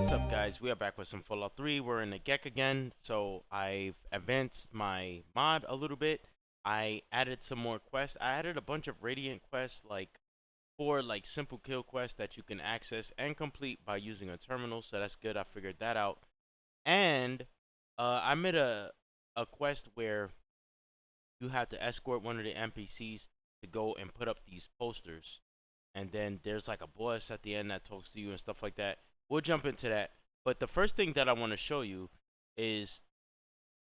What's up, guys? We are back with some Fallout 3. We're in the geck again. So I've advanced my mod a little bit. I added some more quests. I added a bunch of radiant quests, like 4 like simple kill quests that you can access and complete by using a terminal. So that's good. I figured that out. And I made a quest where you have to escort one of the NPCs to go and put up these posters. And then there's like a boss at the end that talks to you and stuff like that. We'll jump into that. But the first thing that I want to show you is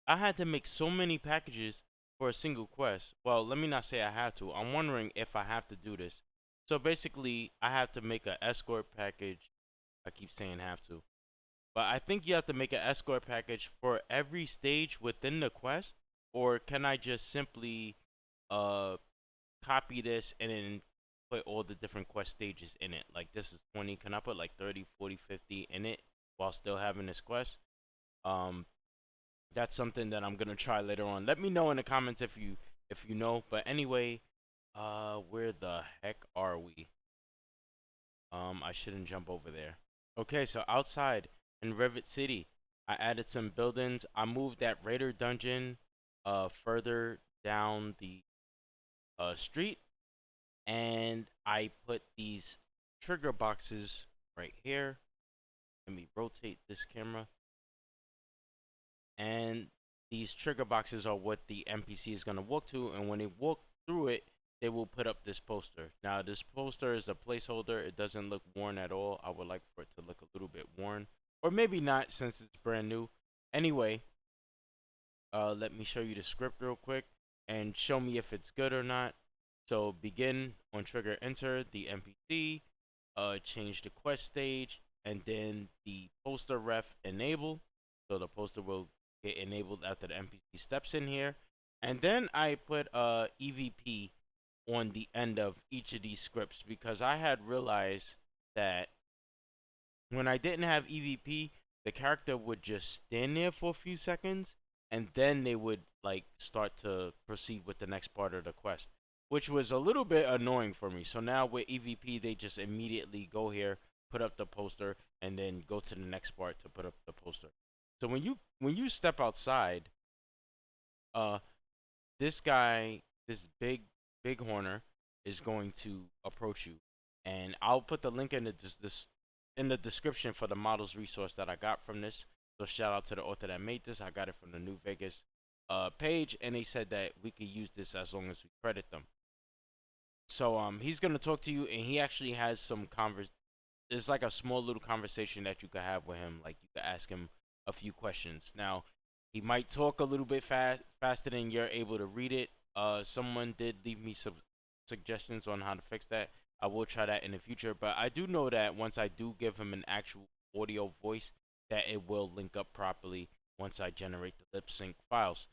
I had to make so many packages for a single quest. Well, let me not say I have to. I'm wondering if I have to do this. So basically, I have to make an escort package. I keep saying have to. But I think you have to make an escort package for every stage within the quest. Or can I just simply copy this and then put all the different quest stages in it? Like this is 20. Can I put like 30, 40, 50 in it while still having this quest? That's something that I'm gonna try later on. Let me know in the comments if you know. But anyway, where the heck are we? I shouldn't jump over there. Okay, so outside in Rivet City, I added some buildings. I moved that Raider dungeon further down the street, and I put these trigger boxes right here. Let me rotate this camera. And these trigger boxes are what the NPC is going to walk to, and when they walk through it, they will put up this poster. Now, this poster is a placeholder. It doesn't look worn at all. I would like for it to look a little bit worn, or maybe not since it's brand new. Anyway, let me show you the script real quick and show me if it's good or not. So begin on trigger enter the NPC, change the quest stage, and then the poster ref enable. So the poster will get enabled after the NPC steps in here. And then I put EVP on the end of each of these scripts because I had realized that when I didn't have EVP, the character would just stand there for a few seconds and then they would like start to proceed with the next part of the quest, which was a little bit annoying for me. So now with EVP, they just immediately go here, put up the poster, and then go to the next part to put up the poster. So when you step outside, this guy, this big horner, is going to approach you, and I'll put the link in the description for the models resource that I got from this. So shout out to the author that made this. I got it from the New Vegas page, and they said that we could use this as long as we credit them. So he's gonna talk to you, and he actually has some It's like a small little conversation that you could have with him. Like you could ask him a few questions. Now, he might talk a little bit faster than you're able to read it. Someone did leave me some suggestions on how to fix that. I will try that in the future, but I do know that once I do give him an actual audio voice, that it will link up properly once I generate the lip sync files.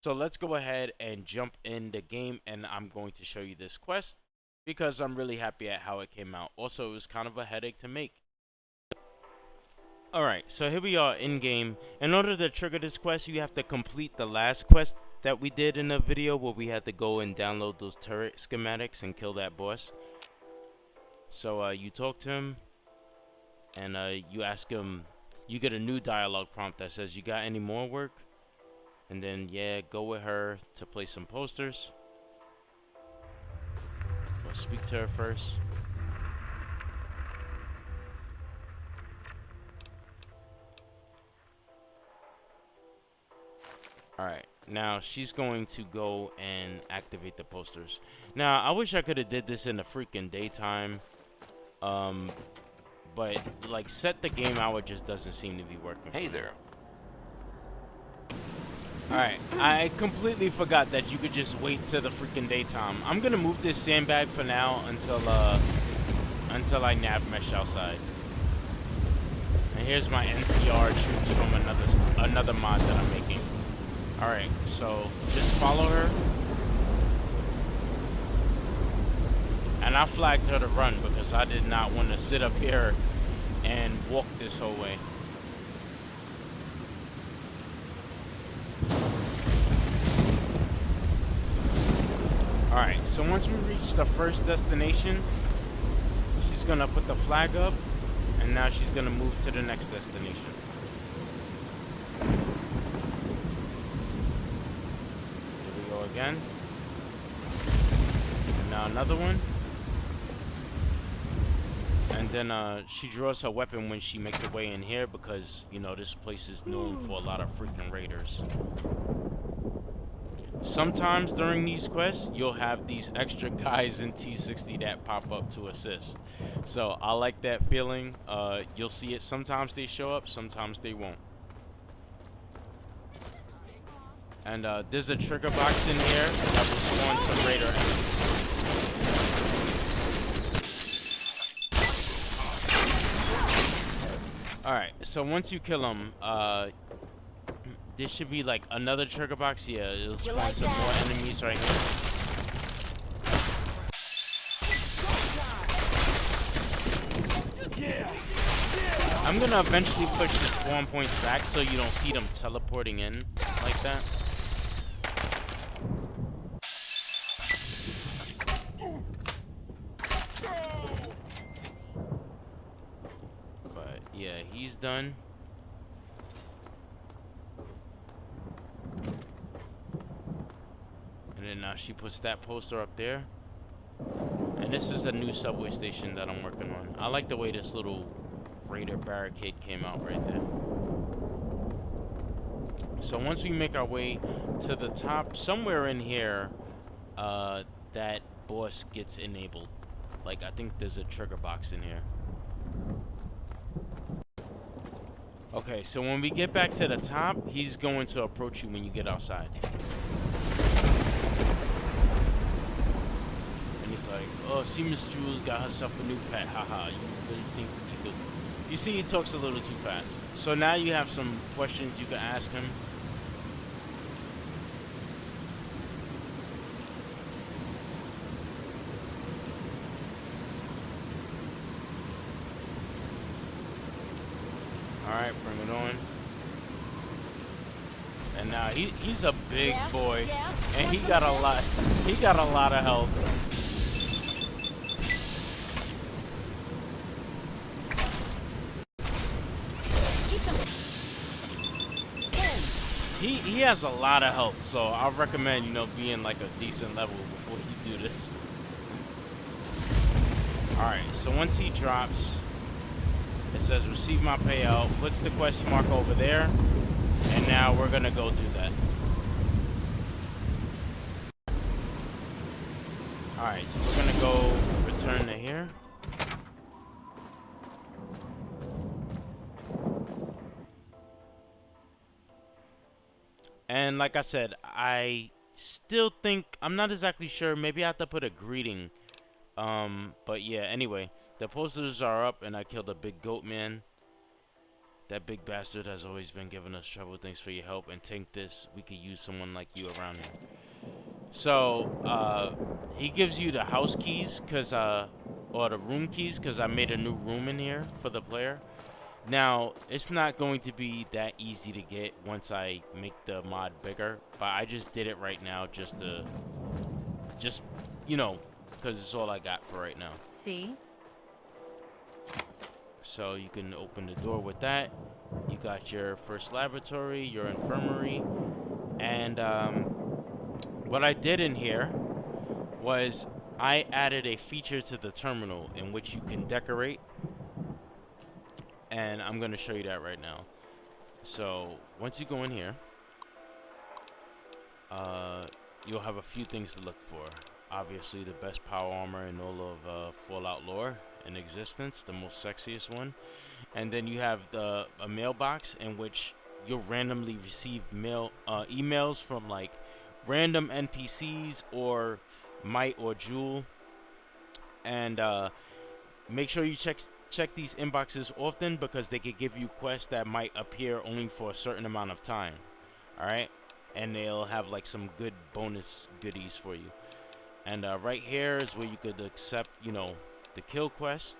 So let's go ahead and jump in the game, and I'm going to show you this quest because I'm really happy at how it came out. Also, it was kind of a headache to make. Alright, so here we are in game. In order to trigger this quest, you have to complete the last quest that we did in the video where we had to go and download those turret schematics and kill that boss. So you talk to him, and you ask him, you get a new dialogue prompt that says, you got any more work? And then, yeah, go with her to place some posters. We'll speak to her first. Alright, now she's going to go and activate the posters. Now, I wish I could have did this in the freaking daytime. But, like, set the game hour just doesn't seem to be working. Hey there. Alright, I completely forgot that you could just wait till the freaking daytime. I'm gonna move this sandbag for now until I nav mesh outside. And here's my NCR troops from another mod that I'm making. Alright, so just follow her. And I flagged her to run because I did not want to sit up here and walk this whole way. Alright, so once we reach the first destination, she's gonna put the flag up And now she's gonna move to the next destination. Here we go again. And now another one. And then she draws her weapon when she makes her way in here because, you know, this place is known for a lot of freaking raiders. Sometimes during these quests, you'll have these extra guys in T60 that pop up to assist. So I like that feeling. You'll see it. Sometimes they show up, sometimes they won't. And there's a trigger box in here that will spawn some raider enemies. Alright, so once you kill them, there should be like another trigger box. Yeah, it'll spawn some more enemies right here. I'm gonna eventually push the spawn points back so you don't see them teleporting in like that. But yeah, he's done. And then now she puts that poster up there. And this is a new subway station that I'm working on. I like the way this little raider barricade came out right there. So once we make our way to the top, somewhere in here, that boss gets enabled. Like, I think there's a trigger box in here. Okay, so when we get back to the top, he's going to approach you when you get outside. And he's like, oh, see Miss Jules got herself a new pet, haha, you really think you could... You see he talks a little too fast. So now you have some questions you can ask him. Alright, bring it on. And now he's a big boy. And he got a lot of health. He has a lot of health, so I recommend, you know, being like a decent level before you do this. Alright, so once he drops, it says receive my payout, puts the quest mark over there, and now we're gonna go do that. Alright, so we're gonna go return to here. And like I said, I still think, I'm not exactly sure, maybe I have to put a greeting. But yeah, anyway, the posters are up and I killed a big goat man. That big bastard has always been giving us trouble. Thanks for your help, and take this. We could use someone like you around here. So, he gives you the house keys, or the room keys, because I made a new room in here for the player. Now, it's not going to be that easy to get once I make the mod bigger, but I just did it right now just you know, because it's all I got for right now. See? So you can open the door with that. You got your first laboratory, your infirmary, and what I did in here was I added a feature to the terminal in which you can decorate. And I'm going to show you that right now. So, once you go in here, you'll have a few things to look for. Obviously, the best power armor in all of Fallout lore in existence, the most sexiest one. And then you have a mailbox in which you'll randomly receive emails from like random NPCs or Might or Jewel. And make sure you check these inboxes often, because they could give you quests that might appear only for a certain amount of time. Alright? And they'll have like some good bonus goodies for you. And right here is where you could accept, you know, the kill quest.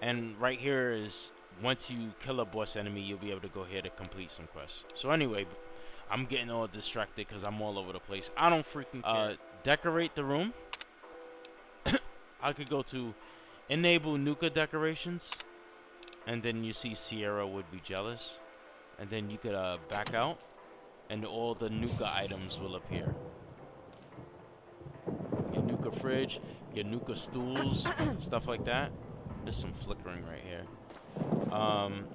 And right here is once you kill a boss enemy, you'll be able to go here to complete some quests. So anyway, I'm getting all distracted because I'm all over the place. I don't freaking care. Decorate the room. I could go to enable Nuka decorations, and then you see Sierra would be jealous, and then you could back out, and all the Nuka items will appear. Your Nuka fridge, your Nuka stools, stuff like that. There's some flickering right here.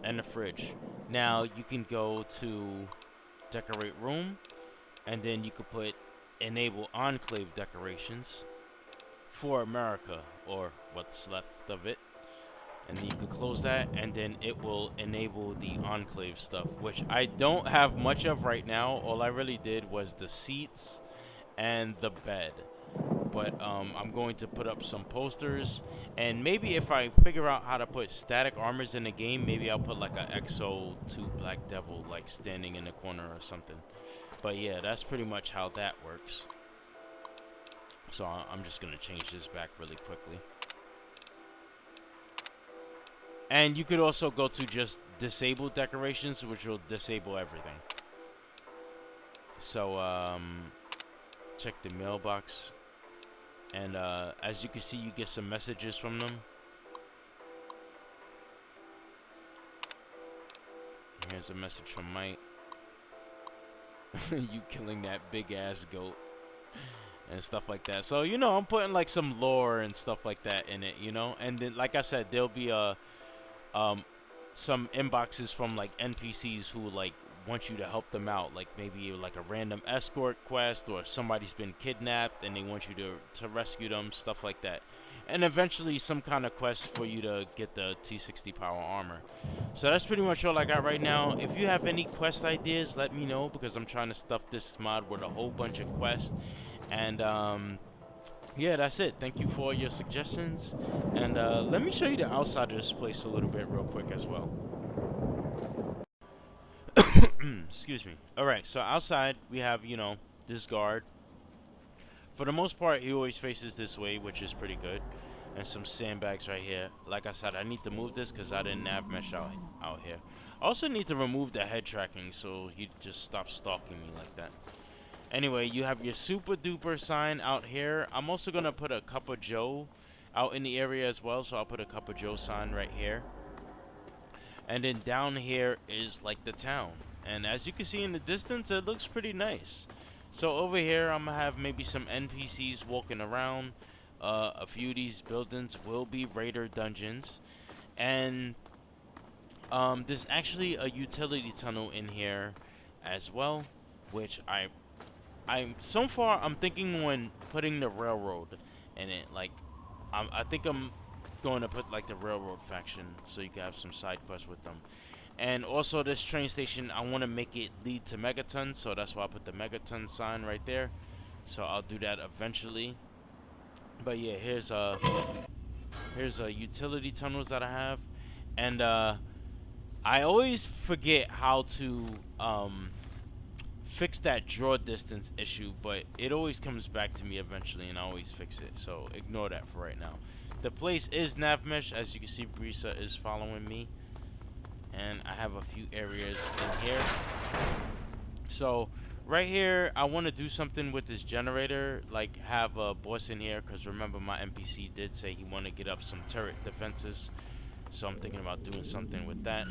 And the fridge. Now you can go to decorate room, and then you could put enable enclave decorations for America, or what's left of it. And then you can close that, and then it will enable the enclave stuff, which I don't have much of right now. All I really did was the seats and the bed. But I'm going to put up some posters, and maybe if I figure out how to put static armors in the game, maybe I'll put like an Exo 2 Black Devil like standing in the corner or something. But yeah, that's pretty much how that works. So I'm just gonna change this back really quickly. And you could also go to just disable decorations, which will disable everything. So check the mailbox. And as you can see, you get some messages from them. Here's a message from Mike. You killing that big ass goat. And stuff like that. So, you know, I'm putting like some lore and stuff like that in it, you know. And then, like I said, there'll be some inboxes from like NPCs who like want you to help them out, like maybe like a random escort quest, or somebody's been kidnapped and they want you to rescue them, stuff like that. And eventually some kind of quest for you to get the T60 power armor. So that's pretty much all I got right now. If you have any quest ideas, let me know, because I'm trying to stuff this mod with a whole bunch of quests. And yeah, that's it. Thank you for your suggestions. And let me show you the outside of this place a little bit real quick as well. Excuse me. Alright, so outside we have, you know, this guard. For the most part, he always faces this way, which is pretty good. And some sandbags right here. Like I said, I need to move this because I didn't nav mesh out here. I also need to remove the head tracking so he just stops stalking me like that. Anyway, you have your super duper sign out here. I'm also going to put a Cup of Joe out in the area as well. So I'll put a Cup of Joe sign right here. And then down here is like the town. And as you can see in the distance, it looks pretty nice. So over here, I'm going to have maybe some NPCs walking around. A few of these buildings will be raider dungeons. And there's actually a utility tunnel in here as well, which so far I'm thinking when putting the railroad in it, like I think I'm going to put like the railroad faction so you can have some side quests with them. And also this train station, I want to make it lead to Megaton, so that's why I put the Megaton sign right there. So I'll do that eventually. But yeah, here's utility tunnels that I have. And I always forget how to fix that draw distance issue, but it always comes back to me eventually, and I always fix it, so ignore that for right now. The place is nav mesh. As you can see, Brisa is following me, and I have a few areas in here. So right here, I want to do something with this generator, like have a boss in here, because remember my NPC did say he want to get up some turret defenses, so I'm thinking about doing something with that.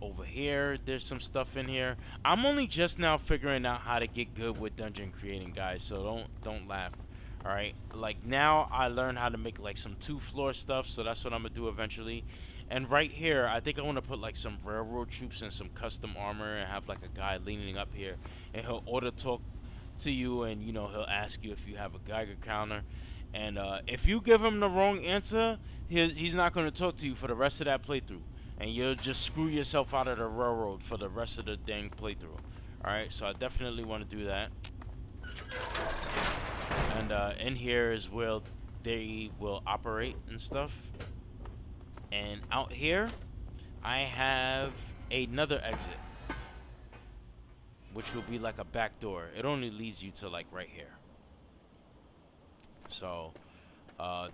Over here, there's some stuff in here. I'm only just now figuring out how to get good with dungeon creating, guys, so don't laugh. All right, like now I learned how to make like some 2-floor stuff, so that's what I'm gonna do eventually. And right here, I think I want to put like some railroad troops and some custom armor, and have like a guy leaning up here, and he'll auto talk to you, and you know, he'll ask you if you have a Geiger counter. And if you give him the wrong answer, he's not going to talk to you for the rest of that playthrough, and you'll just screw yourself out of the railroad for the rest of the dang playthrough. Alright, so I definitely want to do that. And in here is where they will operate and stuff. And out here, I have another exit, which will be like a back door. It only leads you to like right here. So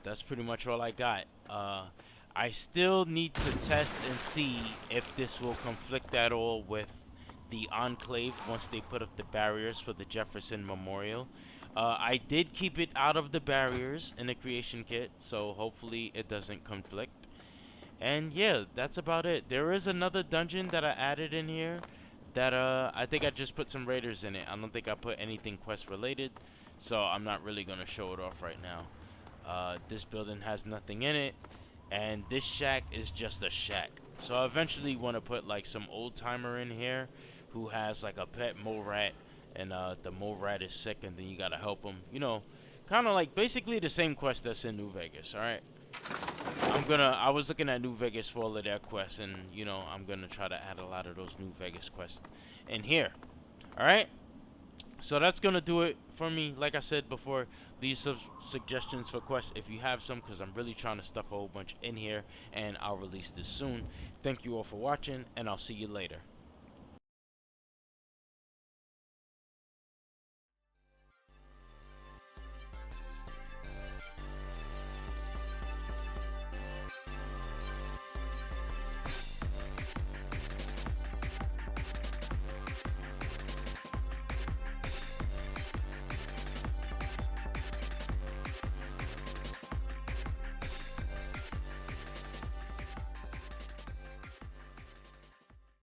that's pretty much all I got. I still need to test and see if this will conflict at all with the Enclave once they put up the barriers for the Jefferson Memorial. I did keep it out of the barriers in the creation kit, so hopefully it doesn't conflict. And yeah, that's about it. There is another dungeon that I added in here that I think I just put some raiders in it. I don't think I put anything quest related, so I'm not really gonna show it off right now. This building has nothing in it, and this shack is just a shack. So I eventually want to put like some old timer in here who has like a pet mole rat, and the mole rat is sick, and then you gotta help him. You know, kind of like basically the same quest that's in New Vegas. All right. I was looking at New Vegas for all of their quests, and you know, I'm gonna try to add a lot of those New Vegas quests in here. All right. So that's gonna do it for me. Like I said before, leave some suggestions for quests if you have some, because I'm really trying to stuff a whole bunch in here, and I'll release this soon. Thank you all for watching, and I'll see you later.